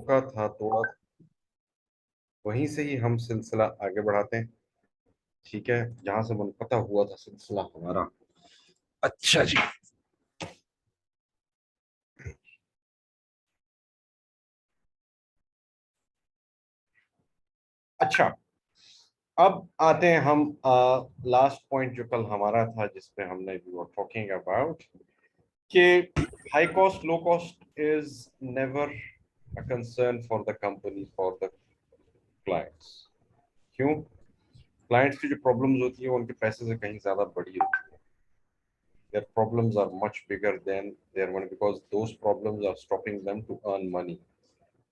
का था तोड़ा, वहीं से ही हम सिलसिला आगे बढ़ाते हैं। ठीक है, जहां से मुनक़ता हुआ था सिलसिला हमारा। अच्छा जी। अच्छा, अब आते हैं हम लास्ट पॉइंट जो कल हमारा था, जिसपे हमने वी वर टॉकिंग अबाउट कि high cost low cost is never a concern for the company, for the clients. क्यों? क्लाइंट्स की जो प्रॉब्लम्स होती है वो उनके पैसे से कहीं ज्यादा बड़ी होती है। their problems are much bigger than their money, because those problems are stopping them to earn money,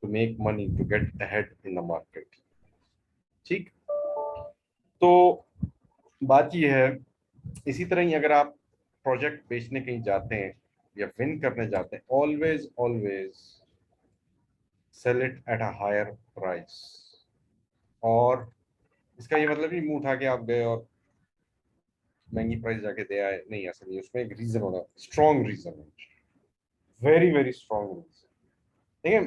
to make money, to get ahead in the market. ठीक। तो बात यह है, इसी तरह ही अगर आप प्रोजेक्ट बेचने कहीं जाते हैं या विन करने जाते हैं, always always sell it at a higher price. और इसका ये मतलब नहीं मुंह उठा के आप गए और महंगी प्राइस जाके दे आए, नहीं, ऐसा नहीं। उसमें एक रीजन होना, strong reason, very very strong reason. देखिए,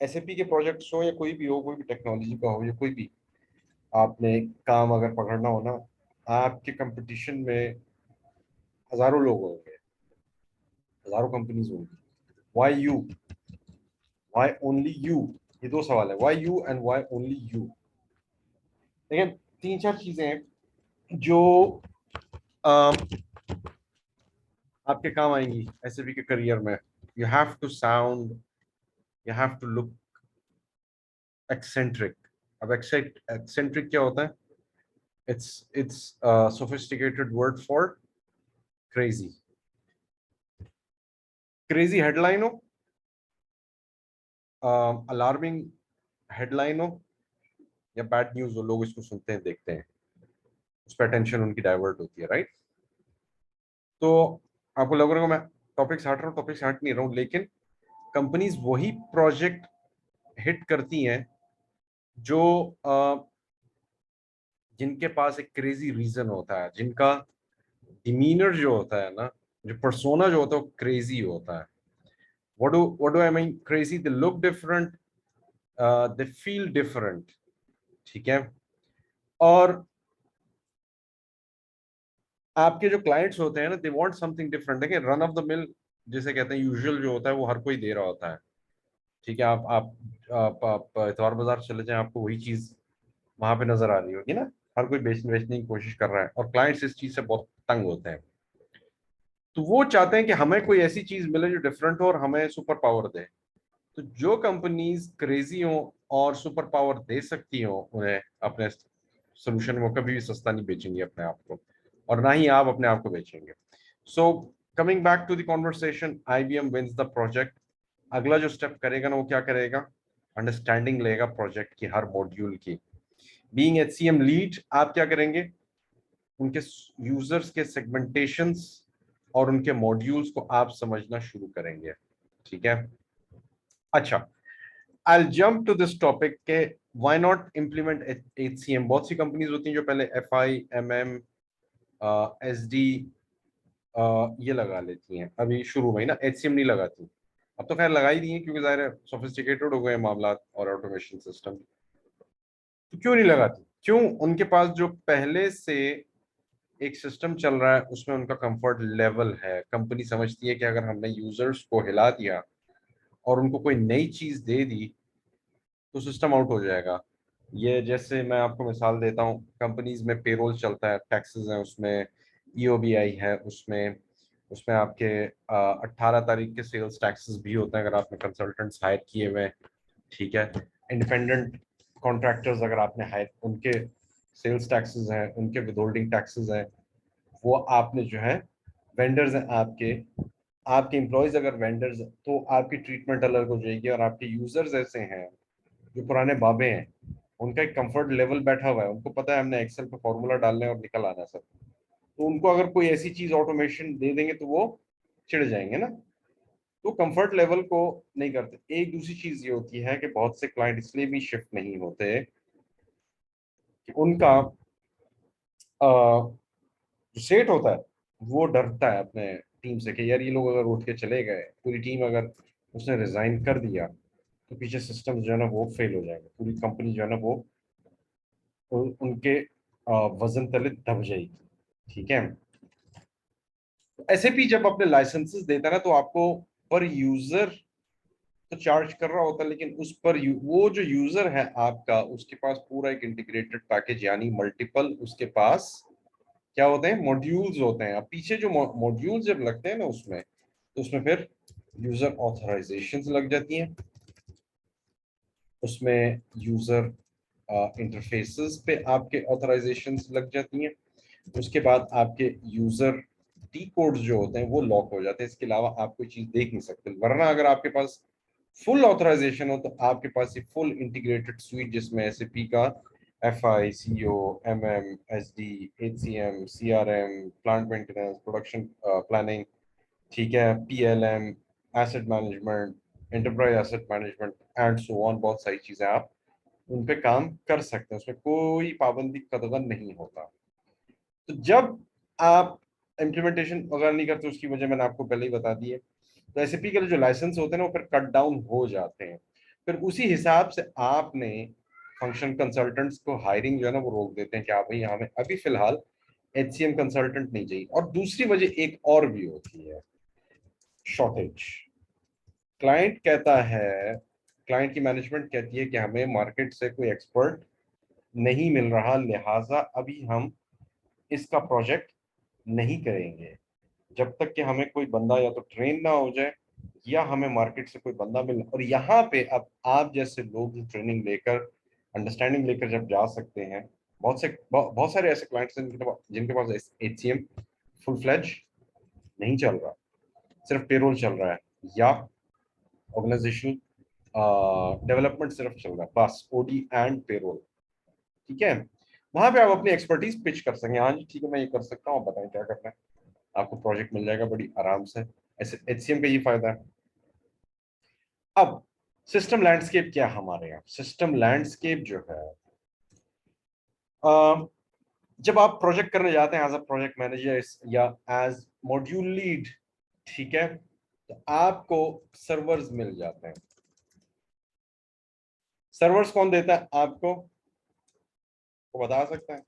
एसएपी के प्रोजेक्ट्स हो या कोई भी हो, कोई भी टेक्नोलॉजी का हो या कोई भी आपने काम अगर पकड़ना हो ना, आपके कंपटीशन में हजारों लोग होंगे, हजारों कंपनीज होंगी। Why you? Why only you? ये दो सवाल है, why you and why only you. देखिए, तीन चार चीजें हैं जो अम, आपके काम आएंगी एसएपी के करियर में। You have to sound, you have to look eccentric. अब एक्सेंट्रिक क्या होता है? It's sophisticated word for crazy. Crazy headline हो, अलार्मिंग हेडलाइन हो, या बैड न्यूज हो, लोग इसको सुनते हैं, देखते हैं, उस पर अटेंशन उनकी डाइवर्ट होती है, राइट? तो आपको लग रहा होगा मैं टॉपिक हट रहा हूँ, टॉपिक हट नहीं रहा हूँ, लेकिन कंपनीज वही प्रोजेक्ट हिट करती हैं जो जिनके पास एक क्रेजी रीजन होता है, जिनका डिमीनर जो होता है ना, जो पर्सोना जो होता है वो क्रेजी होता है। what do I mean crazy? They look different, they feel different। ठीक है। और आपके जो क्लाइंट्स होते हैं ना, दे वांट समथिंग डिफरेंट। देखिए, रन ऑफ द मिल जिसे कहते हैं, यूजुअल जो होता है वो हर कोई दे रहा होता है। ठीक है, आप इतवार बाजार चले जाएं, आपको वही चीज वहां पे नजर आ रही होगी ना। हर कोई बेचने की कोशिश कर रहा है, और क्लाइंट्स इस चीज से बहुत तंग होते हैं। तो वो चाहते हैं कि हमें कोई ऐसी चीज मिले जो डिफरेंट हो और हमें सुपर पावर दे। तो जो कंपनीज क्रेजी हो और सुपर पावर दे सकती हो उन्हें अपने सोल्यूशन, वो कभी भी सस्ता नहीं बेचेंगे अपने आप को, और ना ही आप अपने आप को बेचेंगे। So coming back to the conversation, IBM wins the project. अगला जो स्टेप करेगा ना, वो क्या करेगा? अंडरस्टैंडिंग लेगा प्रोजेक्ट की, हर मॉड्यूल की। बीइंग एचसीएम लीड, आप क्या करेंगे? उनके यूजर्स के सेगमेंटेशंस और उनके मॉड्यूल्स को आप समझना शुरू करेंगे। ठीक है। अच्छा, I jump to this topic के व्हाई नॉट इम्प्लीमेंट एचसीएम। बहुत सी कंपनीज होती हैं जो पहले एफआई, एमएम, एसडी ये लगा लेती हैं, अभी शुरू में ही ना एचसीएम नहीं लगाती। अब तो खैर लगा ही दी है, क्योंकि जाहिर है सोफिस्टिकेटेड हो गए मामला और ऑटोमेशन सिस्टम। तो क्यों नहीं लगाती? क्यों? उनके पास जो पहले से एक सिस्टम चल रहा है, उसमें उनका कंफर्ट लेवल है। कंपनी समझती है कि अगर हमने यूजर्स को हिला दिया और उनको कोई नई चीज दे दी, तो सिस्टम आउट हो जाएगा। ये जैसे मैं आपको मिसाल देता हूँ, कंपनीज में पेरोल चलता है, टैक्सेस हैं उसमें, ईओबीआई है उसमें, उसमें आपके 18 तारीख के सेल्स टैक्सेस भी होते हैं अगर आपने कंसल्टेंट्स हायर किए हुए हैं। ठीक है। इंडिपेंडेंट कॉन्ट्रैक्टर्स अगर आपने हायर, उनके सेल्स टैक्सेस हैं, उनके विदहोल्डिंग टैक्सेस हैं। वो आपने जो है, वेंडर्स हैं आपके, आपके एम्प्लॉयज अगर वेंडर्स, तो आपकी ट्रीटमेंट अलग हो जाएगी। और आपके यूजर्स ऐसे हैं जो पुराने बाबे हैं, उनका एक कंफर्ट लेवल बैठा हुआ है, उनको पता है हमने एक्सेल पे फॉर्मूला डालने और निकल आना है सब। तो उनको अगर कोई ऐसी चीज ऑटोमेशन दे देंगे तो वो चिढ़ जाएंगे ना। तो कंफर्ट लेवल को नहीं करते। एक दूसरी चीज ये होती है कि बहुत से क्लाइंट इसलिए भी शिफ्ट नहीं होते कि उनका जो सेट होता है वो डरता है अपने टीम से कि यार ये लोग अगर उठ के चले गए, पूरी टीम अगर उसने रिजाइन कर दिया, तो पीछे सिस्टम जो है ना वो फेल हो जाएगा, पूरी कंपनी जो है ना वो उनके वजन तले दब जाएगी। ठीक है। एसएपी जब अपने लाइसेंसेस देता है ना, तो आपको पर यूजर तो चार्ज कर रहा होता है, लेकिन उस पर वो जो यूजर है आपका, उसके पास पूरा एक इंटीग्रेटेड पैकेज, यानी मल्टीपल उसके पास क्या होते हैं, मॉड्यूल्स होते हैं। अब पीछे जो मॉड्यूल्स जब लगते हैं ना उसमें, तो उसमें फिर यूजर ऑथराइजेशंस लग जाती हैं, उसमें यूजर इंटरफेसेस पे आपके ऑथराइजेशंस लग जाती हैं, उसके बाद आपके यूजर टी कोड्स जो होते हैं वो लॉक हो जाते हैं। इसके अलावा आप कोई चीज देख नहीं सकते, वरना अगर आपके पास फुल ऑथराइजेशन हो तो आपके पास ये फुल इंटीग्रेटेड स्वीट, जिसमें एसएपी का FI, CO, MM, SD, HCM, CRM, plant maintenance, production planning, ठीक है, PLM, asset management, enterprise asset management and so on, बहुत सारी चीजें आप उन पे काम कर सकते हैं, उसमें कोई पाबंदी कतई नहीं होता। तो जब आप इम्प्लीमेंटेशन अगर नहीं करते, उसकी वजह मैंने आपको पहले ही बता दी है। तो एसएपी के लिए जो लाइसेंस होते हैं ना वो फिर कट डाउन हो जाते हैं, फिर उसी हिसाब से आपने फंक्शन कंसल्टेंट्स को हायरिंग जो है ना वो रोक देते हैं कि आप भाई हमें अभी फिलहाल HCM कंसल्टेंट नहीं चाहिए। और दूसरी वजह एक और भी होती है, शॉर्टेज। क्लाइंट कहता है, क्लाइंट की मैनेजमेंट कहती है कि हमें मार्केट से कोई एक्सपर्ट नहीं मिल रहा, लिहाजा अभी हम इसका प्रोजेक्ट नहीं करेंगे जब तक कि हमें कोई बंदा या तो ट्रेन ना हो जाए, या हमें मार्केट से कोई बंदा मिले। और यहाँ पे अब आप जैसे लोग जो ट्रेनिंग लेकर, अंडरस्टैंडिंग लेकर जब जा सकते हैं, बहुत सारे ऐसे क्लाइंट्स हैं जिनके पास HCM फुल फ्लेज नहीं चल रहा, सिर्फ पेरोल चल रहा है, या ऑर्गेनाइजेशनल डेवलपमेंट सिर्फ चल रहा है, बस OD एंड पेरोल। ठीक है। वहां पे आप अपनी एक्सपर्टीज पिच कर सकें, हाँ जी ठीक है मैं ये कर सकता हूँ, बताएं क्या करना है, आपको प्रोजेक्ट मिल जाएगा बड़ी आराम से। ऐसे HCM का ये फायदा है। अब सिस्टम लैंडस्केप क्या है हमारे यहाँ, सिस्टम लैंडस्केप जो है, अ, जब आप प्रोजेक्ट करने जाते हैं एज अ प्रोजेक्ट मैनेजर या एज मॉड्यूल लीड, ठीक है, तो आपको सर्वर्स मिल जाते हैं। सर्वर्स कौन देता है आपको, वो बता सकते हैं?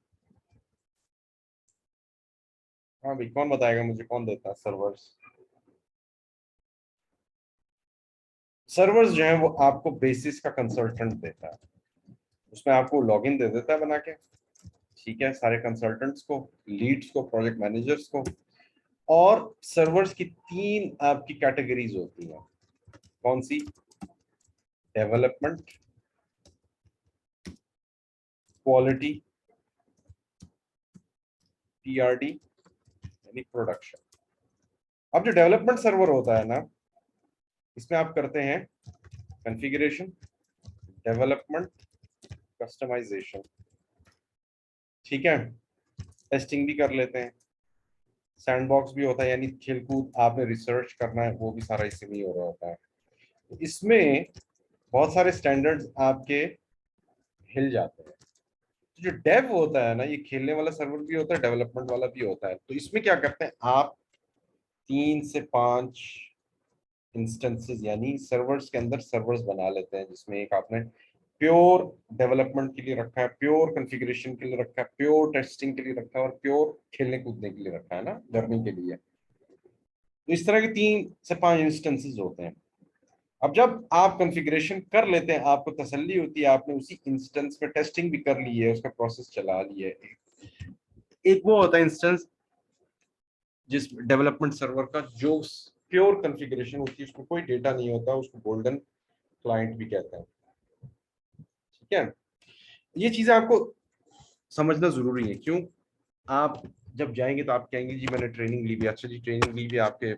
हाँ भाई, कौन बताएगा मुझे कौन देता है सर्वर्स? सर्वर्स जो है वो आपको बेसिस का कंसल्टेंट देता है, उसमें आपको लॉगिन दे देता है बना के, ठीक है, सारे कंसल्टेंट्स को, लीड्स को, प्रोजेक्ट मैनेजर्स को। और सर्वर्स की तीन आपकी कैटेगरीज होती हैं, कौन सी? डेवलपमेंट, क्वालिटी, TRD यानी प्रोडक्शन। अब जो डेवलपमेंट सर्वर होता है ना, इसमें आप करते हैं कॉन्फ़िगरेशन, डेवलपमेंट, कस्टमाइजेशन, ठीक है, टेस्टिंग भी कर लेते हैं, सैंडबॉक्स भी होता है, यानी खेलकूद आपने रिसर्च करना है वो भी सारा इसी में ही हो रहा होता है। तो इसमें बहुत सारे स्टैंडर्ड्स आपके हिल जाते हैं। तो जो डेव होता है ना, ये खेलने वाला सर्वर भी होता है, डेवलपमेंट वाला भी होता है। तो इसमें क्या करते हैं आप, 3 से 5 इंस्टेंसेस यानी सर्वर्स के अंदर सर्वर्स बना लेते हैं, जिसमें एक आपने प्योर डेवलपमेंट के लिए रखा है, प्योर कॉन्फ़िगरेशन के लिए रखा है, प्योर टेस्टिंग के लिए रखा है, और प्योर खेलने कूदने के लिए रखा है ना, लर्निंग के लिए। तो इस तरह के 3 से 5 इंस्टेंसेस होते हैं। अब जब आप कॉन्फ़िगरेशन कर लेते हैं, आपको तसल्ली होती है आपने उसी इंस्टेंस पे टेस्टिंग भी कर ली है, उसका प्रोसेस चला ली है। एक वो होता है इंस्टेंस जिस डेवलपमेंट सर्वर का जो प्योर कॉन्फ़िगरेशन होती है, उसमें कोई डेटा नहीं होता, उसको गोल्डन क्लाइंट भी कहते हैं। ठीक है। ये चीजें आपको समझना जरूरी है। क्यों? आप जब जाएंगे तो आप कहेंगे जी मैंने ट्रेनिंग ली भी, अच्छा जी ट्रेनिंग ली भी, आपके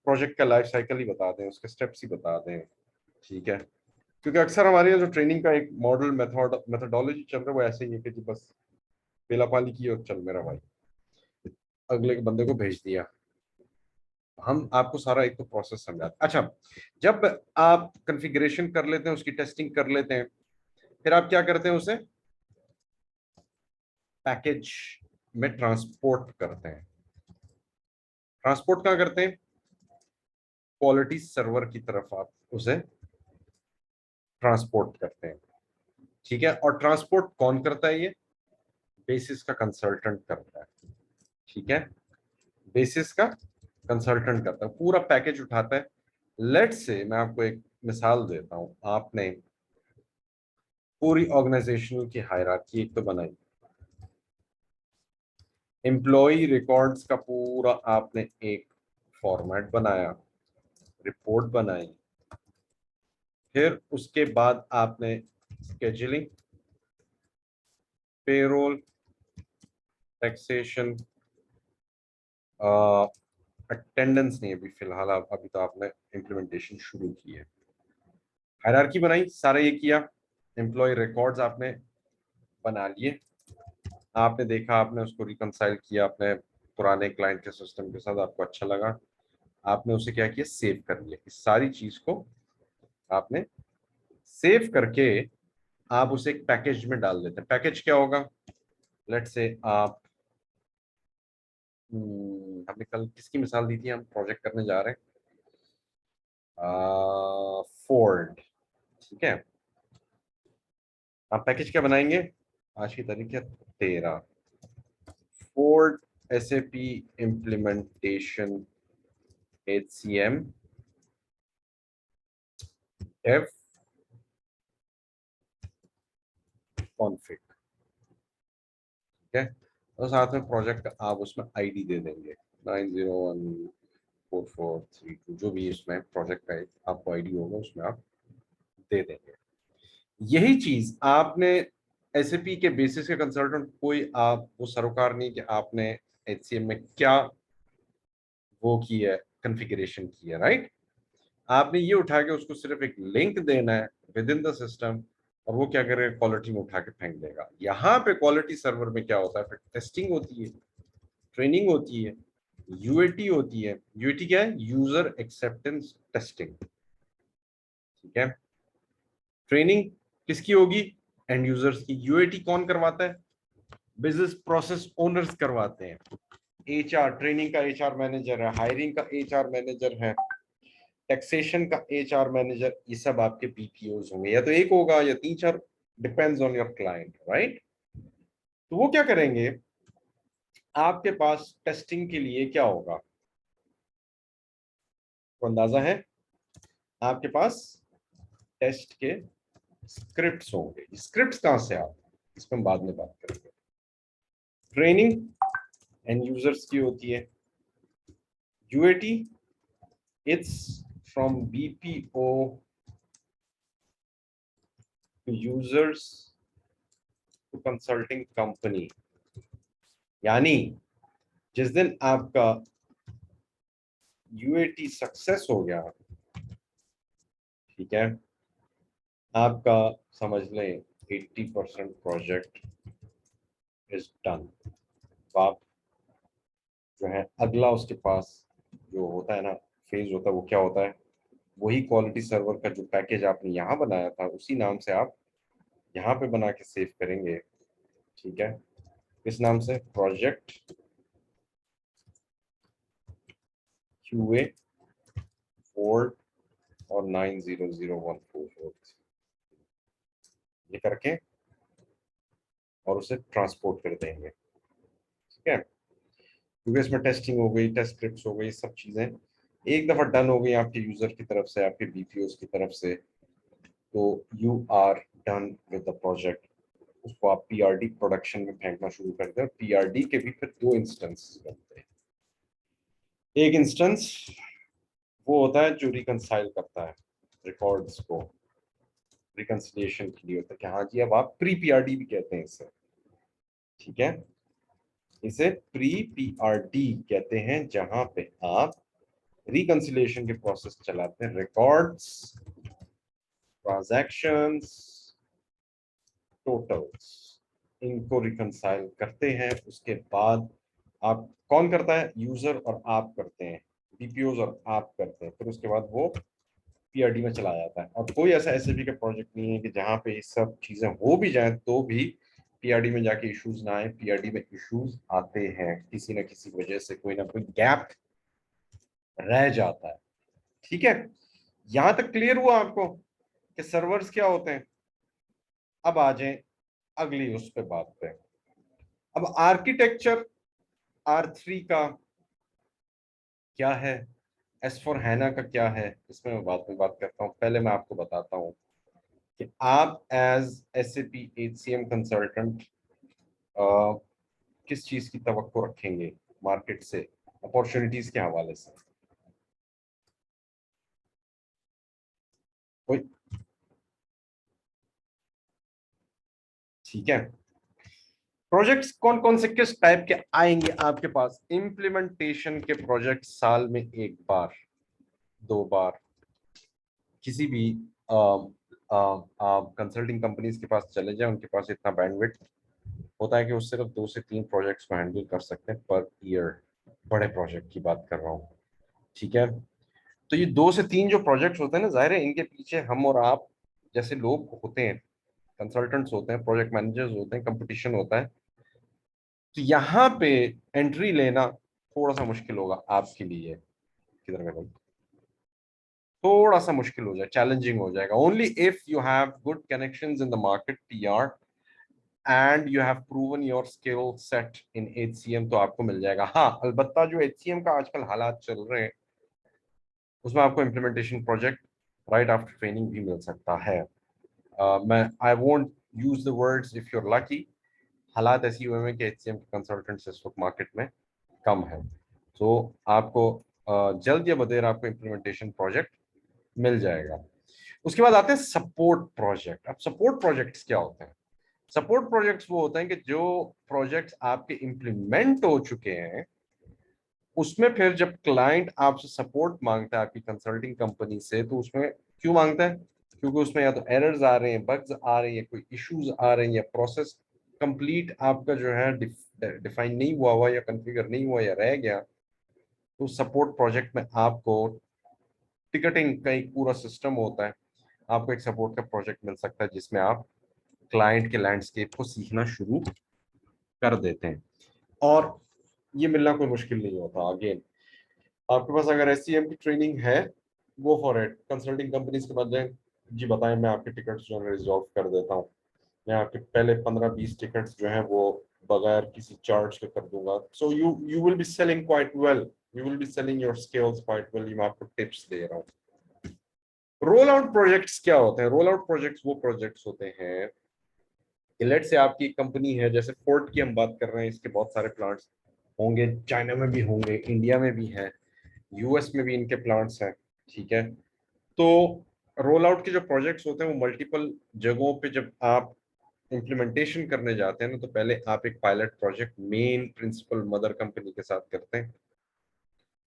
प्रोजेक्ट का लाइफ साइकिल ही बता दें, उसके स्टेप्स ही बता दें, ठीक है। क्योंकि अक्सर हमारे यहाँ जो ट्रेनिंग का एक मॉडल मेथोडोलॉजी चल रहा है वो ऐसे ही है कि जी बस पेला पाली की और चल मेरा भाई, अगले के बंदे को भेज दिया। हम आपको सारा एक तो प्रोसेस समझाते। अच्छा, जब आप कॉन्फ़िगरेशन कर लेते हैं, उसकी टेस्टिंग कर लेते हैं, फिर आप क्या करते हैं, उसे पैकेज में ट्रांसपोर्ट करते हैं। ट्रांसपोर्ट कहाँ करते हैं? क्वालिटी सर्वर की तरफ आप उसे ट्रांसपोर्ट करते हैं, ठीक है। और ट्रांसपोर्ट कौन करता है? ये बेसिस का कंसल्टेंट करता है, ठीक है। बेसिस का कंसल्टेंट करता है, पूरा पैकेज उठाता है। लेट्स से मैं आपको एक मिसाल देता हूं, आपने पूरी ऑर्गेनाइजेशनल की हायरार्की एक तो बनाई, एम्प्लॉय रिकॉर्ड्स का पूरा आपने एक फॉर्मेट बनाया, रिपोर्ट बनाई, फिर उसके बाद आपने स्केजुलिंग, पेरोल, टैक्सेशन, अटेंडेंस नहीं अभी फिलहाल, अभी तो आपने इम्प्लीमेंटेशन शुरू की है, हायरार्की बनाई, सारा ये किया, एम्प्लॉय रिकॉर्ड्स आपने बना लिए, आपने देखा, आपने उसको रिकंसाइल किया अपने पुराने क्लाइंट के सिस्टम के साथ, आपको अच्छा लगा, आपने उसे क्या किया, सेव कर लिया। इस सारी चीज को आपने सेव करके आप उसे एक पैकेज में डाल देते हैं। पैकेज क्या होगा? लेट्स से आप हमने कल किसकी मिसाल दी थी, हम प्रोजेक्ट करने जा रहे हैं फोर्ड, ठीक है। आप पैकेज क्या बनाएंगे? आज की तारीख है 13, Ford SAP implementation HCM dev config, ठीक है। और साथ में प्रोजेक्ट आप उसमें आईडी दे देंगे 901443 जो भी इसमें प्रोजेक्ट का आपको आईडी होगा उसमें आप दे देंगे। यही चीज आपने एसएपी के बेसिस के कंसल्टेंट, कोई आप वो सरोकार नहीं कि आपने HCM में क्या वो की है, कॉन्फ़िगरेशन की है, राइट। आपने ये उठा के उसको सिर्फ एक लिंक देना है विद इन द सिस्टम, और वो क्या करेगा, क्वालिटी में उठा के फेंक देगा। यहाँ पे क्वालिटी सर्वर में क्या होता है, फिर टेस्टिंग होती है, ट्रेनिंग होती है, यूएटी होती है। यूएटी क्या है? यूजर एक्सेप्टेंस टेस्टिंग, ठीक है। ट्रेनिंग किसकी होगी? एंड यूजर्स की। यूएटी कौन करवाता है? बिजनेस प्रोसेस ओनर्स करवाते हैं। एचआर, ट्रेनिंग का एचआर मैनेजर है, हायरिंग का एचआर मैनेजर है, टैक्सेशन का एचआर मैनेजर, ये सब आपके बीपीओज होंगे, या तो एक होगा या तीन चार, depends on your client, right. तो वो क्या करेंगे, आपके पास टेस्टिंग के लिए क्या होगा, तो अंदाजा है, आपके पास टेस्ट के स्क्रिप्ट्स होंगे। स्क्रिप्ट्स कहां से आते, इस पर हम बाद में बात करेंगे। ट्रेनिंग एंड यूजर्स की होती है। UAT, it's from BPO to users to consulting company, यानी जिस दिन आपका यूएटी सक्सेस हो गया, ठीक है, आपका समझ लें 80% प्रोजेक्ट इज डन, तो आप जो है अगला उसके पास जो होता है ना फेज होता है, वो क्या होता है, वही क्वालिटी सर्वर का जो पैकेज आपने यहाँ बनाया था उसी नाम से आप यहाँ पे बना के सेव करेंगे, ठीक है। किस नाम से? प्रोजेक्ट QA फोर्ड और 900144, ये करके और उसे ट्रांसपोर्ट कर देंगे, ठीक है। क्योंकि इसमें टेस्टिंग हो गई, टेस्ट स्क्रिप्ट्स हो गई, सब चीजें एक दफा डन हो गई आपके यूजर की तरफ से, आपके बीपीओस की तरफ से, तो you are done with the project. उसको आप पीआरडी प्रोडक्शन में फेंकना शुरू कर दें। पीआरडी के भी फिर दो इंस्टेंस बनते हैं। एक इंस्टेंस वो होता है जो रिकंसाइल करता है रिकॉर्ड्स को, रिकंसिलिएशन के लिए होता है कि हाँ जी, अब आप प्री पीआरडी भी कहते हैं इसे, ठीक है। इसे प्री पीआरडी कहते हैं, जहां पे आप रिकंसिलिएशन के प्रोसेस चलाते हैं, रिकॉर्ड्स, ट्रांजैक्शंस, टोटल्स, इनको रिकंसाइल करते हैं। उसके बाद आप कौन करता है? यूजर और आप करते हैं, बीपीओज और आप करते हैं। फिर उसके बाद वो पीआरडी में चला जाता है। और कोई ऐसा एसएपी का प्रोजेक्ट नहीं है कि जहाँ पे ये सब चीजें हो भी जाए तो भी पीआरडी में जाके इश्यूज ना आए। पीआरडी में इश्यूज आते हैं किसी ना किसी वजह से, कोई ना कोई गैप रह जाता है। ठीक है, यहां तक क्लियर हुआ आपको कि सर्वर्स क्या होते हैं? अब आ जाएं अगली उस पे बात पे। अब आर्किटेक्चर R3 का क्या है, S/4HANA का क्या है, इसमें मैं बाद में बात करता हूँ। पहले मैं आपको बताता हूँ कि आप एज SAP HCM कंसल्टेंट किस चीज की तवक्को रखेंगे मार्केट से, अपॉर्चुनिटीज के हवाले से। कोई, ठीक है। प्रोजेक्ट्स कौन कौन से किस टाइप के आएंगे आपके पास? इम्प्लीमेंटेशन के प्रोजेक्ट साल में एक बार, दो बार। किसी भी आप कंसल्टिंग कंपनीज के पास चले जाएं, उनके पास इतना बैंडविड्थ होता है कि वो सिर्फ 2 से 3 प्रोजेक्ट्स को हैंडल कर सकते हैं पर ईयर। बड़े प्रोजेक्ट की बात कर रहा हूँ, ठीक है। तो ये 2 से 3 जो प्रोजेक्ट्स होते हैं ना, जाहिर है इनके पीछे हम और आप जैसे लोग होते हैं, कंसल्टेंट्स होते हैं, प्रोजेक्ट मैनेजर्स होते हैं, कंपटीशन होता है। तो यहाँ पे एंट्री लेना थोड़ा सा मुश्किल होगा आपके लिए। किधर में भाई, थोड़ा सा मुश्किल हो जाए, चैलेंजिंग हो जाएगा। Only if you have good connections in the market, PR, and you have proven your skill set in HCM, तो आपको मिल जाएगा। हाँ, अलबत्ता जो HCM का आजकल हालात चल रहे हैं, उसमें आपको implementation project right after training भी मिल सकता है। मैं I won't use the words if you're lucky. हालात ऐसी हुए हैं कि HCM के कंसल्टेंट्स इस वक्त मार्केट में कम है। तो आपको जल्द या बदेर आपको इम्प्लीमेंटेशन प्रोजेक्ट मिल जाएगा। उसके बाद आते हैं सपोर्ट प्रोजेक्ट। अब सपोर्ट प्रोजेक्ट्स क्या होते हैं? सपोर्ट प्रोजेक्ट्स वो होते हैं कि जो प्रोजेक्ट्स आपके इम्प्लीमेंट हो चुके हैं, उसमें फिर जब क्लाइंट आपसे सपोर्ट मांगता है आपकी कंसल्टिंग कंपनी से, तो उसमें क्यों मांगता है? क्योंकि उसमें या तो एरर्स आ रहे हैं, बग्स आ रहे हैं, या कोई इश्यूज आ रहे हैं, या प्रोसेस कंप्लीट आपका जो है डिफाइन नहीं हुआ या कॉन्फ़िगर नहीं हुआ या रह गया। तो सपोर्ट प्रोजेक्ट में आपको टिकटिंग का एक पूरा सिस्टम होता है। आपको एक सपोर्ट का प्रोजेक्ट मिल सकता है जिसमें आप क्लाइंट के लैंडस्केप को सीखना शुरू कर देते हैं। और ये मिलना कोई मुश्किल नहीं होता। अगेन, आपके पास अगर SCM की ट्रेनिंग है, go for it. Consulting companies के पास जाएं, जी बताएं, मैं आपके टिकट्स जो है रिजॉल्व कर देता हूँ। मैं आपके पहले 15-20 टिकट्स जो है वो बगैर किसी चार्ज के कर दूंगा। So you will be selling quite well, you will be selling your skills quite well. मैं आपको टिप्स दे रहा हूँ। रोल आउट प्रोजेक्ट्स क्या होते हैं? रोल आउट प्रोजेक्ट्स वो प्रोजेक्ट्स होते हैं कि लेट से आपकी कंपनी है, जैसे फोर्ट की हम बात कर रहे हैं, इसके बहुत सारे प्लांट्स होंगे, चाइना में भी होंगे, इंडिया में भी है, US में भी इनके प्लांट्स हैं, ठीक है। तो रोल आउट के जो प्रोजेक्ट्स होते हैं वो मल्टीपल जगहों पे जब आप इम्प्लीमेंटेशन करने जाते हैं ना, तो पहले आप एक pilot project main principal mother company के साथ करते हैं।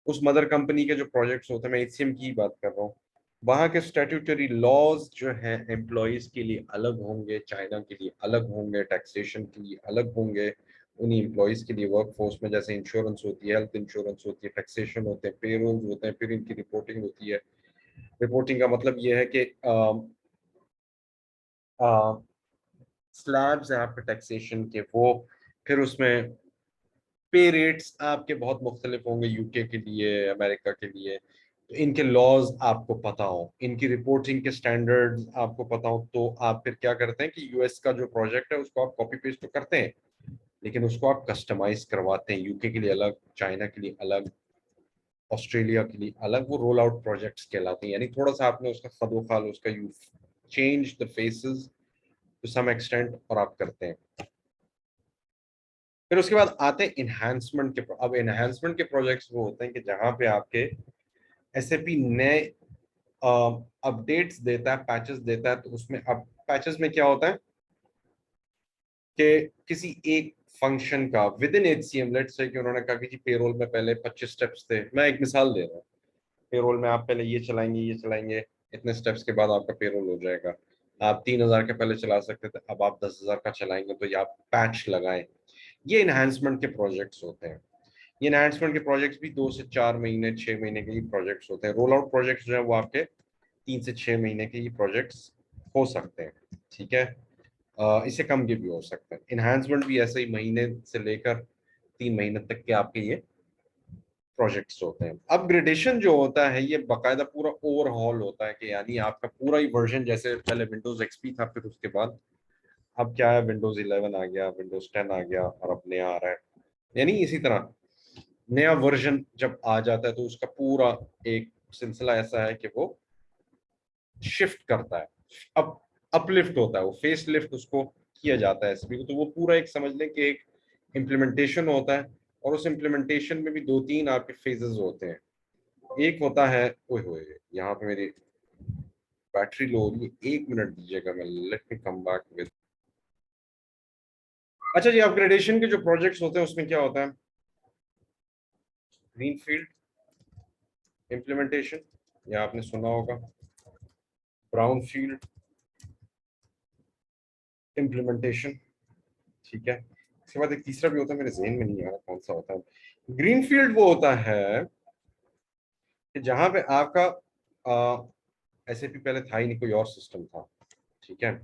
उस मदर कंपनी के जो प्रोजेक्ट्स होते हैं, मैं HCM की ही बात कर रहा हूँ, वहाँ के स्टैट्यूटरी लॉज जो हैं एम्प्लॉयज के लिए अलग होंगे, चाइना के लिए अलग होंगे, टैक्सेशन के लिए अलग होंगे, उन्हीं एम्प्लॉयज के लिए वर्क फोर्स में जैसे इंश्योरेंस होती है, हेल्थ इंश्योरेंस होती है, टैक्सेशन होते हैं, पेरोल्स होते हैं, फिर इनकी रिपोर्टिंग होती है। रिपोर्टिंग का मतलब ये है कि स्लैब्स हैं आपके टैक्सेशन के, वो फिर उसमें पे रेट्स आपके बहुत मुख्तलिफ होंगे, UK के लिए, अमेरिका के लिए। तो इनके लॉज आपको पता हो, इनकी रिपोर्टिंग के स्टैंडर्ड्स आपको पता हो, तो आप फिर क्या करते हैं कि US का जो प्रोजेक्ट है उसको आप कॉपी पेस्ट तो करते हैं, लेकिन उसको आप कस्टमाइज करवाते हैं, UK के लिए अलग, चाइना के लिए अलग, ऑस्ट्रेलिया के लिए अलग। वो रोल आउट प्रोजेक्ट्स कहलाते हैं। यानी थोड़ा सा आपने उसका खदोखाल, उसका you change the faces to some extent, और आप करते हैं। फिर उसके बाद आते हैं इन्हांसमेंट के। अब इन्हांसमेंट के प्रोजेक्ट्स वो होते हैं कि जहां पे आपके SAP नए अपडेट्स देता है, पैचेस देता है। तो उसमें अब पैचेस में क्या होता है कि किसी एक फंक्शन का with in HCM, let's say कि उन्होंने कहा कि जी पेरोल में पहले 25 स्टेप्स थे। मैं एक मिसाल दे रहा हूँ, पेरोल में आप पहले ये चलाएंगे, इतने स्टेप्स के बाद आपका पेरोल हो जाएगा। आप 3,000 के पहले चला सकते थे, अब आप 10,000 का चलाएंगे, तो ये आप पैच लगाएं। ये इन्हांसमेंट के प्रोजेक्ट्स होते हैं। ये एनहांसमेंट के प्रोजेक्ट्स भी 2 से 4 महीने, 6 महीने के ही प्रोजेक्ट्स होते हैं। रोल आउट प्रोजेक्ट्स जो है वो आपके 3 से 6 महीने के ही प्रोजेक्ट्स हो सकते हैं, ठीक है। इससे कम के भी हो सकते हैं। इन्हांसमेंट भी ऐसे ही महीने से लेकर 3 महीने तक के आपके ये प्रोजेक्ट्स होते हैं। अपग्रेडेशन जो होता है ये बाकायदा पूरा ओवरहॉल होता है, कि यानी आपका पूरा ही वर्जन, जैसे पहले विंडोज एक्सपी था, फिर उसके बाद अब क्या है, विंडोज 11 आ गया, विंडोज 10 आ गया, और अब नया आ रहा है। यानी इसी तरह नया वर्जन जब आ जाता है तो उसका पूरा एक सिलसिला ऐसा है कि वो शिफ्ट करता है, अब अपलिफ्ट होता है, वो फेस लिफ्ट उसको किया जाता है एसपी को। तो वो पूरा एक समझ लें कि एक इम्प्लीमेंटेशन होता है, और उस इम्प्लीमेंटेशन में भी दो तीन आपके फेजेस होते हैं। एक होता है, ओए होए, यहाँ पे मेरी बैटरी लो हो रही है, 1 मिनट दीजिएगा, मैं let me come back with. अच्छा जी, अपग्रेडेशन के जो प्रोजेक्ट्स होते हैं उसमें क्या होता है, ग्रीनफील्ड इम्प्लीमेंटेशन, या आपने सुना होगा ब्राउनफील्ड इम्प्लीमेंटेशन, ठीक है। इसके बाद एक तीसरा भी होता है, मेरे जहन में नहीं आ रहा कौन सा होता है। ग्रीनफील्ड वो होता है कि जहां पे आपका एसएपी पहले था ही नहीं, कोई और सिस्टम था, ठीक है,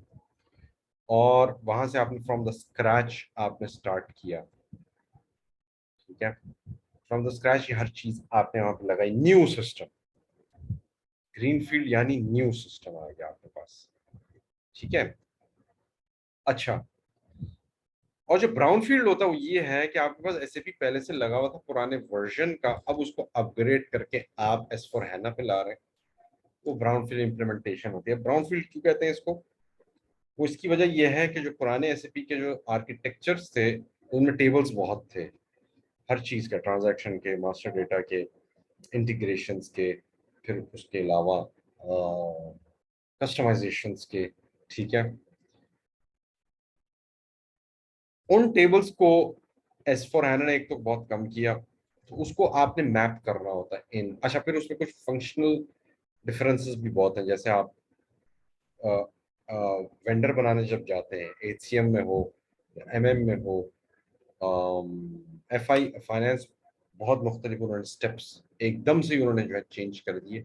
और वहां से आपने फ्रॉम द स्क्रैच आपने स्टार्ट किया, ठीक है। फ्रॉम द स्क्रैच ये हर चीज आपने वहां पे लगाई, न्यू सिस्टम। ग्रीनफील्ड यानी न्यू सिस्टम आ गया आपके पास, ठीक है। अच्छा, और जो ब्राउन फील्ड होता है वो ये है कि आपके पास एसएपी पहले से लगा हुआ था पुराने वर्जन का, अब उसको अपग्रेड करके आप एस फॉर हैना पे ला रहे हैं, वो ब्राउन फील्ड इम्प्लीमेंटेशन होती है। ब्राउन फील्ड क्यों कहते हैं इसको, वो इसकी वजह यह है कि जो पुराने एसएपी के जो आर्किटेक्चर्स थे उनमें टेबल्स बहुत थे, हर चीज के, ट्रांजैक्शन के, मास्टर डेटा के, इंटीग्रेशंस के, फिर उसके अलावा कस्टमाइजेशंस के, ठीक है। उन टेबल्स को एस फोर हैना ने एक तो बहुत कम किया, तो उसको आपने मैप करना होता है इन। अच्छा, फिर उसमें कुछ फंक्शनल डिफरेंसेस भी बहुत हैं, जैसे आप वेंडर बनाने जब जाते हैं, एचसीएम में हो, एमएम में हो, एफ आई फाइनेंस, बहुत मुख्तलिफ उन्होंने स्टेप्स एकदम से उन्होंने जो है चेंज कर दिए।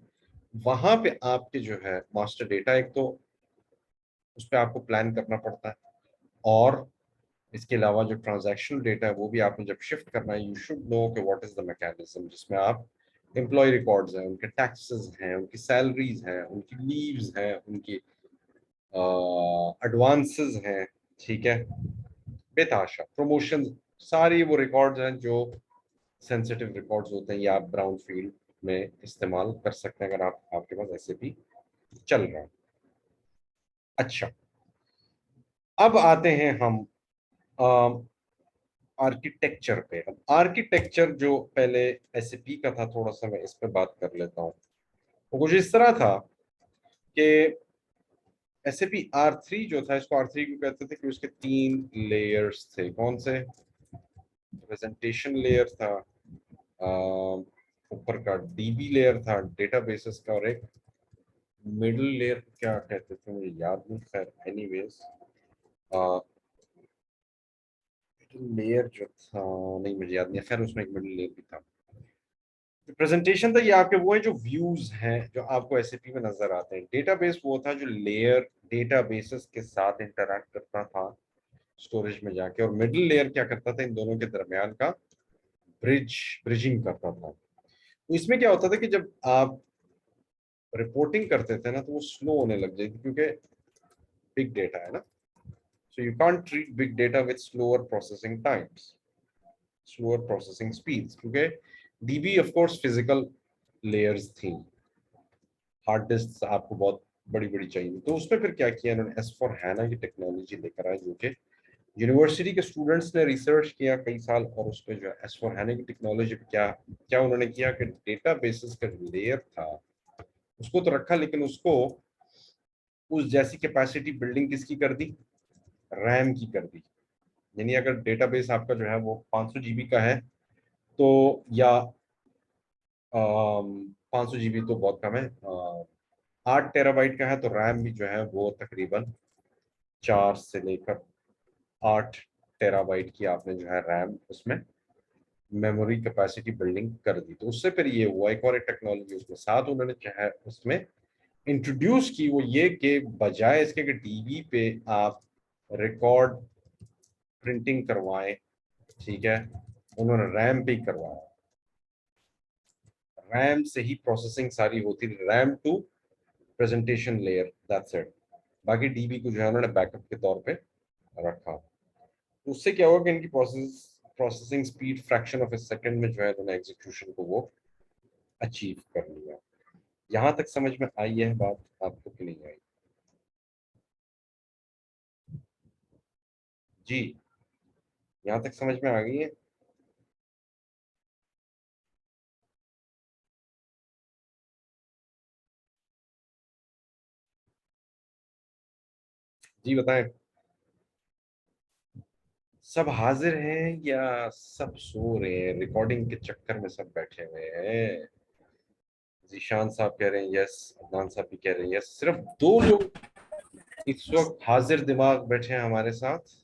वहां पे आपके जो है मास्टर डेटा, एक तो उस पर आपको प्लान करना पड़ता है, और इसके अलावा जो ट्रांजैक्शनल डेटा है वो भी आपने जब शिफ्ट करना है, यू शुड नो कि व्हाट इज द मैकेनिज्म, जिसमें आप एम्प्लॉय रिकॉर्ड्स हैं, उनके टैक्सेस हैं, उनकी सैलरीज हैं, उनकी लीव्स हैं, उनकी एडवांसेस हैं, ठीक है, बेताशा प्रमोशन, सारी वो रिकॉर्ड्स हैं जो सेंसिटिव रिकॉर्ड्स होते हैं, ये आप ब्राउन फील्ड में इस्तेमाल कर सकते हैं अगर आप आपके पास एसएपी चल रहा है। अच्छा, अब आते हैं हम आर्किटेक्चर पे। अब आर्किटेक्चर जो पहले एसएपी का था, थोड़ा सा मैं इस पे बात कर लेता हूँ। वो कुछ इस तरह था कि एसएपी R3 जो था, इसको R3 क्यों कहते थे, कि उसके 3 लेयर्स थे। कौन से, प्रेजेंटेशन लेयर था, ऊपर का डीबी लेयर था डेटाबेसेस का, और एक मिडिल लेयर क्या कहते थे मुझे याद नहीं, खैर एनीवेज लेयर जो था, नहीं मुझे याद नहीं, खैर उसमें एक मिडिल लेयर भी था। प्रेजेंटेशन था ये आपके वो है जो व्यूज हैं जो आपको एसएपी में नजर आते हैं। डेटाबेस वो था जो लेयर डेटाबेसेस के साथ इंटरैक्ट करता था स्टोरेज में जाके, और मिडिल लेयर क्या करता था, इन दोनों के दरमियान का ब्रिजिंग करता था। तो इसमें क्या होता था कि जब आप रिपोर्टिंग करते थे ना, तो वो स्लो होने लग जाती, क्योंकि बिग डेटा है ना, so you can't treat big data with slower processing times, slower processing speeds, क्योंकि DB of course physical layers थी, हार्ड डिस्क आपको बहुत बड़ी बड़ी चाहिए। तो उसमें फिर क्या किया इन्होंने, एस फॉर हैना की टेक्नोलॉजी लेकर आए, जो कि यूनिवर्सिटी के स्टूडेंट्स ने रिसर्च किया कई साल, और उस पर जो है एस फॉर हैना की टेक्नोलॉजी पे क्या क्या उन्होंने किया कि डेटा बेसिस का लेयर था उसको तो रखा, लेकिन उसको उस जैसी कैपेसिटी बिल्डिंग किसकी कर दी, रैम की कर दी। यानी अगर डेटाबेस आपका जो है वो 500 जीबी का है, तो या 500 जीबी तो बहुत कम है, 8 टेराबाइट का है, तो रैम भी जो है वो तकरीबन 4 से लेकर 8 टेराबाइट की आपने जो है रैम उसमें मेमोरी कैपेसिटी बिल्डिंग कर दी। तो उससे फिर ये हुआ, एक और एक टेक्नोलॉजी उसमें साथ उन्होंने जो है उसमें इंट्रोड्यूस की, वो ये कि बजाय इसके कि डीबी पे आप रिकॉर्ड प्रिंटिंग करवाएं, ठीक है, उन्होंने रैम पे ही करवाया। रैम से ही प्रोसेसिंग सारी होती है, RAM to presentation layer, that's it. बाकी डीबी को जो है उन्होंने बैकअप के तौर पे रखा। तो उससे क्या होगा कि इनकी processing speed fraction of A second में जो है उन्होंने एग्जीक्यूशन को वो अचीव कर लिया। यहां तक समझ में आई है बात आपको कि नहीं आई? जी, यहां तक समझ में आ गई है? जी बताएं। सब हाजिर हैं या सब सो रहे हैं? रिकॉर्डिंग के चक्कर में सब बैठे हुए हैं। जीशान साहब कह रहे हैं यस, अदनान साहब भी कह रहे हैं यस। सिर्फ दो लोग इस वक्त हाजिर दिमाग बैठे हैं हमारे साथ।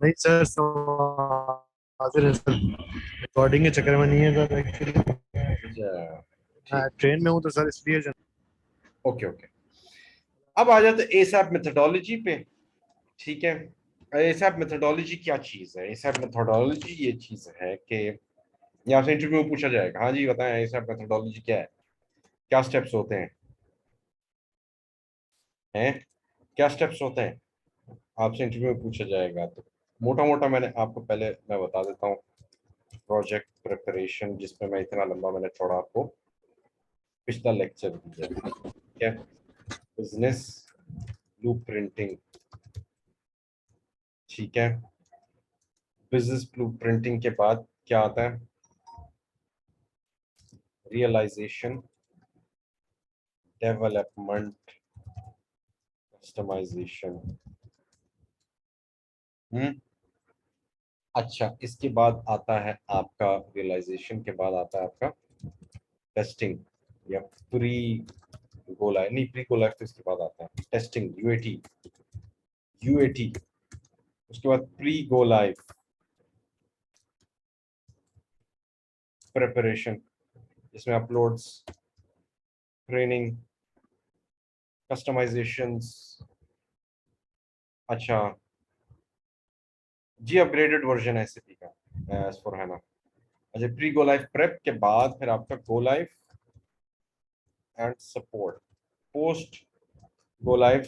नहीं सर, सब हाजिर है सर। रिकॉर्डिंग के चक्कर में नहीं है सर, एक्चुअली अच्छा, मैं ठीक। ट्रेन में हूँ तो सर इसलिए ओके ओके। अब आ जाते एसएप मेथोडोलॉजी पे। ठीक है, एसएप मेथोडोलॉजी क्या चीज है? एसएप मेथोडोलॉजी ये चीज है कि ये आपसे इंटरव्यू में पूछा जाएगा, हाँ जी बताएं एसएप मेथोडोलॉजी क्या है, क्या स्टेप्स होते हैं क्या स्टेप्स होते हैं, आपसे इंटरव्यू में पूछा जाएगा। तो मोटा मोटा मैंने आपको पहले मैं बता देता हूँ। प्रोजेक्ट प्रिपरेशन, जिसमें मैं इतना लंबा मैंने छोड़ा आपको पिछला लेक्चर दिया, ठीक है। बिजनेस ब्लू प्रिंटिंग, ठीक है। बिजनेस ब्लू प्रिंटिंग के बाद क्या आता है? Realization, development, customization. हम्म। अच्छा, इसके बाद आता है आपका रियलाइजेशन के बाद आता है आपका टेस्टिंग या प्री गो लाइव। नहीं, प्री गो लाइव तो इसके बाद आता है टेस्टिंग, यूएटी। यूएटी उसके बाद प्री गो लाइव प्रिपरेशन, जिसमें अपलोड्स, ट्रेनिंग, कस्टमाइजेशंस। अच्छा जी, अपग्रेडेड वर्जन है एसएपी का एस फॉर हैना। अच्छा, प्री गो लाइव प्रेप के बाद फिर आपका go live and support, post go live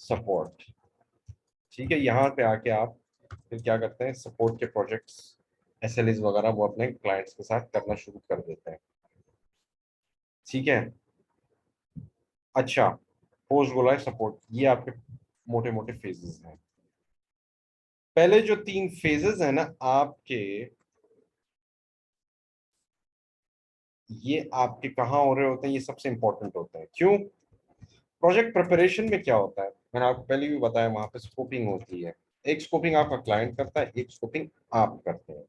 support. ठीक है, यहाँ पे आके आप फिर क्या करते हैं, सपोर्ट के प्रोजेक्ट्स, एसएलएस वगैरह वो अपने क्लाइंट्स के साथ करना शुरू कर देते हैं। ठीक है। अच्छा, पोस्ट गो लाइव सपोर्ट, ये आपके मोटे मोटे फेजेस हैं। पहले जो 3 फेजेस है ना आपके, ये आपके कहाँ हो रहे होते हैं, ये सबसे इंपॉर्टेंट होते हैं। क्यों? प्रोजेक्ट प्रिपरेशन में क्या होता है, मैंने आपको पहले भी बताया, वहां पे स्कोपिंग होती है। एक स्कोपिंग आपका क्लाइंट करता है, एक स्कोपिंग आप करते हैं,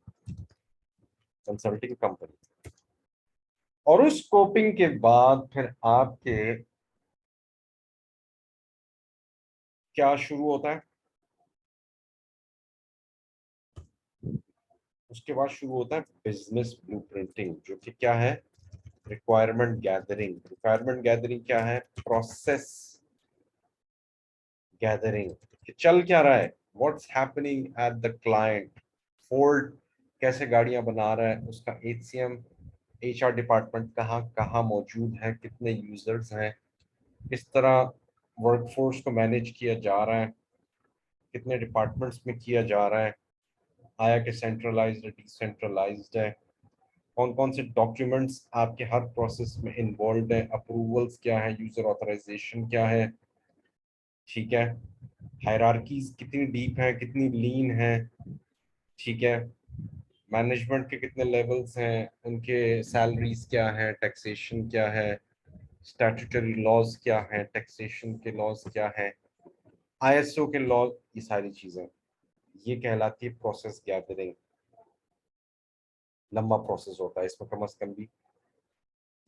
कंसल्टिंग कंपनी। और उस स्कोपिंग के बाद फिर आपके क्या शुरू होता है? उसके बाद शुरू होता है बिजनेस ब्लूप्रिंटिंग, जो कि क्या है? Requirement gathering. रिक्वायरमेंट गैदरिंग क्या है? प्रोसेस गैदरिंग, कि चल क्या रहा है, what's happening at the client. Ford कैसे गाड़ियां बना रहा है, उसका एचसीएम, एचआर डिपार्टमेंट कहाँ कहाँ मौजूद है, कितने यूजर्स हैं, किस तरह वर्कफोर्स को मैनेज किया जा रहा है, कितने डिपार्टमेंट्स में किया जा रहा है, आया कि सेंट्रलाइज्ड है, डिसेंट्रलाइज्ड है, कौन कौन से डॉक्यूमेंट्स आपके हर प्रोसेस में इन्वॉल्व है, अप्रूवल्स क्या है, यूजर ऑथराइजेशन क्या है। ठीक है, हायरार्कीज कितनी डीप है, कितनी लीन है। ठीक है, मैनेजमेंट के कितने लेवल्स हैं, उनके सैलरीज क्या है, टैक्सेशन क्या है, स्टैट्यूटरी लॉज क्या है, टैक्सेशन के लॉज क्या है, आईएसओ के लॉ, ये सारी चीजें, ये कहलाती है प्रोसेस गैदरिंग। लंबा प्रोसेस होता है, इसमें कम से कम भी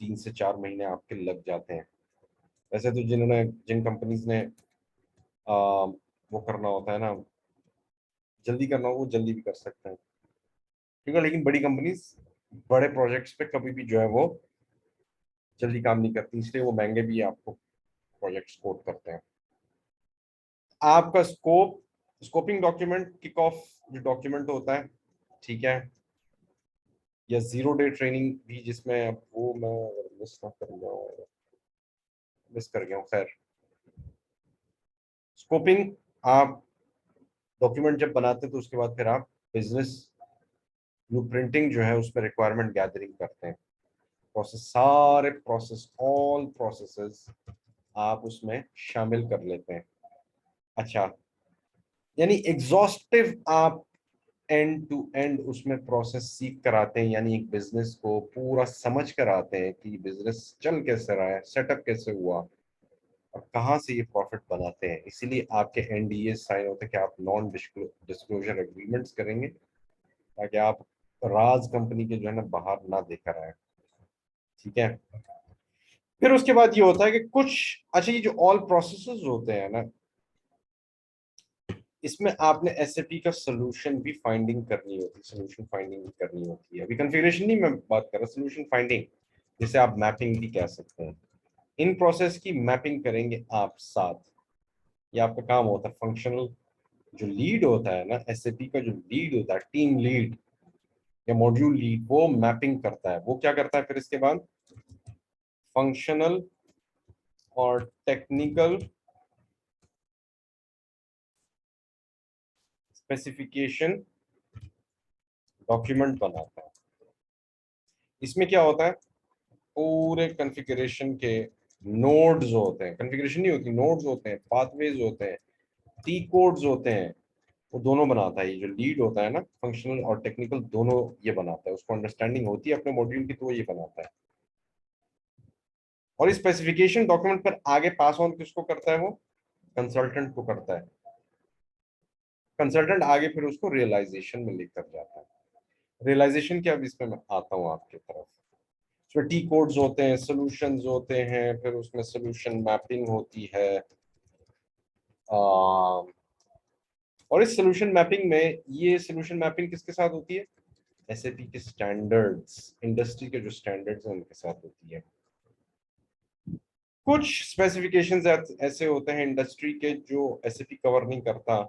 3 से 4 महीने आपके लग जाते हैं। वैसे तो जिन कंपनीज ने वो करना होता है ना, जल्दी करना हो वो जल्दी भी कर सकते हैं, ठीक है। लेकिन बड़ी कंपनीज बड़े प्रोजेक्ट्स पे कभी भी जो है वो जल्दी काम नहीं करती, इसलिए वो महंगे भी आपको प्रोजेक्ट्स कोट करते हैं। आपका स्कोपिंग डॉक्यूमेंट, किक ऑफ जो डॉक्यूमेंट होता है, ठीक है, या 0 डे ट्रेनिंग भी, जिसमें अब वो मैं मिस ना कर जाऊँ, मिस कर गया हूँ, खैर। स्कोपिंग, आप डॉक्यूमेंट जब बनाते हैं तो उसके बाद फिर आप बिजनेस ब्लूप्रिंटिंग जो है उसमें रिक्वायरमेंट गैदरिंग करते हैं। प्रोसेस, सारे प्रोसेस, ऑल प्रोसेसेस आप उसमें शामिल कर लेते हैं। अच्छा, यानी एग्जॉस्टिव आप एंड टू एंड उसमें प्रोसेस सीख कराते हैं, यानी एक बिजनेस को पूरा समझ कर आते हैं कि बिजनेस चल कैसे रहा है, सेटअप कैसे हुआ और कहाँ से ये प्रॉफिट बनाते हैं। इसीलिए आपके एनडीए साइन होते हैं कि आप नॉन डिस्क्लोजर एग्रीमेंट्स करेंगे, ताकि आप राज कंपनी के जो है ना बाहर ना देकर आए। ठीक है। फिर उसके बाद ये होता है कि कुछ, अच्छा, ये जो ऑल प्रोसेसेस होते हैं ना, इसमें आपने एसएपी का सोल्यूशन भी फाइंडिंग करनी होती है, सोल्यूशन फाइंडिंग भी करनी होती है। अभी कॉन्फ़िगरेशन नहीं मैं बात कर रहा, सोल्यूशन फाइंडिंग, जिसे आप मैपिंग भी कह सकते हैं। इन प्रोसेस की मैपिंग करेंगे आप साथ, ये आपका काम होता है। फंक्शनल जो लीड होता है ना, एसएपी का जो लीड होता है, टीम लीड या मॉड्यूल लीड, वो मैपिंग करता है। वो क्या करता है फिर इसके बाद, फंक्शनल और टेक्निकल स्पेसिफिकेशन डॉक्यूमेंट बनाता है। इसमें क्या होता है, पूरे कॉन्फ़िगरेशन के नोड्स होते हैं, कॉन्फ़िगरेशन नहीं होती, नोड्स होते हैं, पाथवेज होते हैं, टी कोड्स होते हैं, वो दोनों बनाता है। ये जो लीड होता है ना, फंक्शनल और टेक्निकल दोनों ये बनाता है। उसको अंडरस्टैंडिंग होती है अपने मॉड्यूल की, तो वो ये बनाता है। और स्पेसिफिकेशन डॉक्यूमेंट पर आगे पास ऑन किसको करता है, वो कंसल्टेंट को करता है। कंसल्टेंट आगे फिर उसको रियलाइजेशन में लेकर जाता है। रियलाइजेशन क्या, अब इसमें मैं आता हूँ आपकी तरफ। उसमें टी कोड्स होते हैं, सोल्यूशंस होते हैं, फिर उसमें सोल्यूशन मैपिंग होती है। और इस सोल्यूशन मैपिंग में, ये सोल्यूशन मैपिंग किसके साथ होती है, एसएपी के स्टैंडर्ड्स, इंडस्ट्री के जो स्टैंडर्ड्स हैं उनके साथ होती है। कुछ स्पेसिफिकेशंस ऐसे होते हैं इंडस्ट्री के जो एसएपी कवर नहीं करता,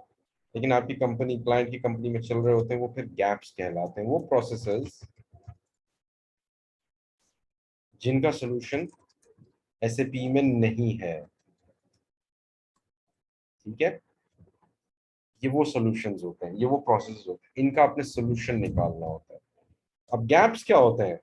लेकिन आपकी कंपनी, क्लाइंट की कंपनी में चल रहे होते हैं, वो फिर गैप्स कहलाते हैं। वो प्रोसेसेस जिनका सोल्यूशन एसएपी में नहीं है, ठीक है, ये वो सॉल्यूशंस होते हैं, ये वो प्रोसेस होते हैं, इनका अपने सोल्यूशन निकालना होता है। अब गैप्स क्या होते हैं,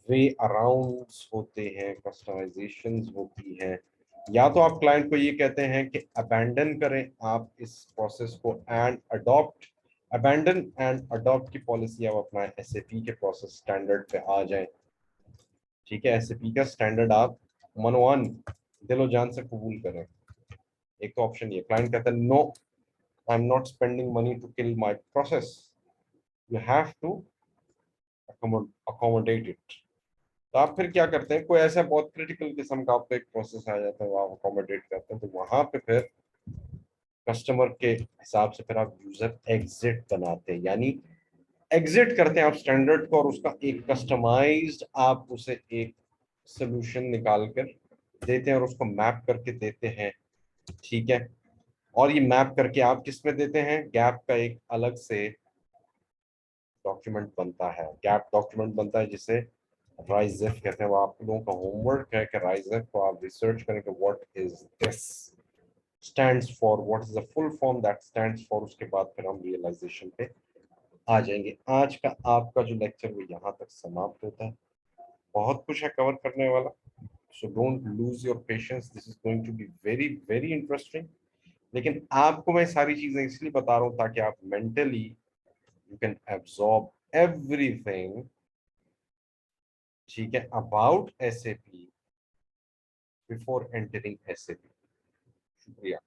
वे अराउंड्स होते हैं, कस्टमाइजेशंस होती हैं। या तो आप क्लाइंट को ये कहते हैं कि अबैंडन करें आप इस प्रोसेस को and adopt, abandon and adopt की पॉलिसी आप अपनाएं, एसएपी के प्रोसेस स्टैंडर्ड पे आ जाएं। ठीक है, एसएपी का स्टैंडर्ड आप मनोवन दिलो जान से कबूल करें। एक तो ऑप्शन ये, क्लाइंट कहता है no, I am not spending money to kill my process, you have to accommodate it। तो आप फिर क्या करते हैं, कोई ऐसा बहुत क्रिटिकल किस्म का आपका एक प्रोसेस आ जाता है, वो आप अकोमोडेट करते हैं, तो वहां पे फिर कस्टमर के हिसाब से फिर आप यूजर एग्जिट बनाते हैं, यानी एग्जिट करते हैं आप स्टैंडर्ड को, और उसका एक कस्टमाइज्ड आप उसे एक सोल्यूशन निकाल कर देते हैं और उसको मैप करके देते हैं। ठीक है, और ये मैप करके आप किस में देते हैं, गैप का एक अलग से डॉक्यूमेंट बनता है, गैप डॉक्यूमेंट बनता है जिसे राइजेफ कहते हैं। वो आप लोगों का होमवर्क है कि राइजेफ को आप रिसर्च करें कि what is this stands for, what is the full form that stands for. उसके बाद फिर हम रियलाइजेशन पे आ जाएंगे। आज का आपका जो लेक्चर वो यहाँ तक समाप्त होता है। बहुत कुछ है कवर करने वाला, so don't lose your patience, this is going to be very very interesting. लेकिन आपको मैं सारी चीजें इसलिए बता रहा हूँ ताकि आप mentally you can absorb everything, ठीक है, about SAP before entering SAP. शुक्रिया।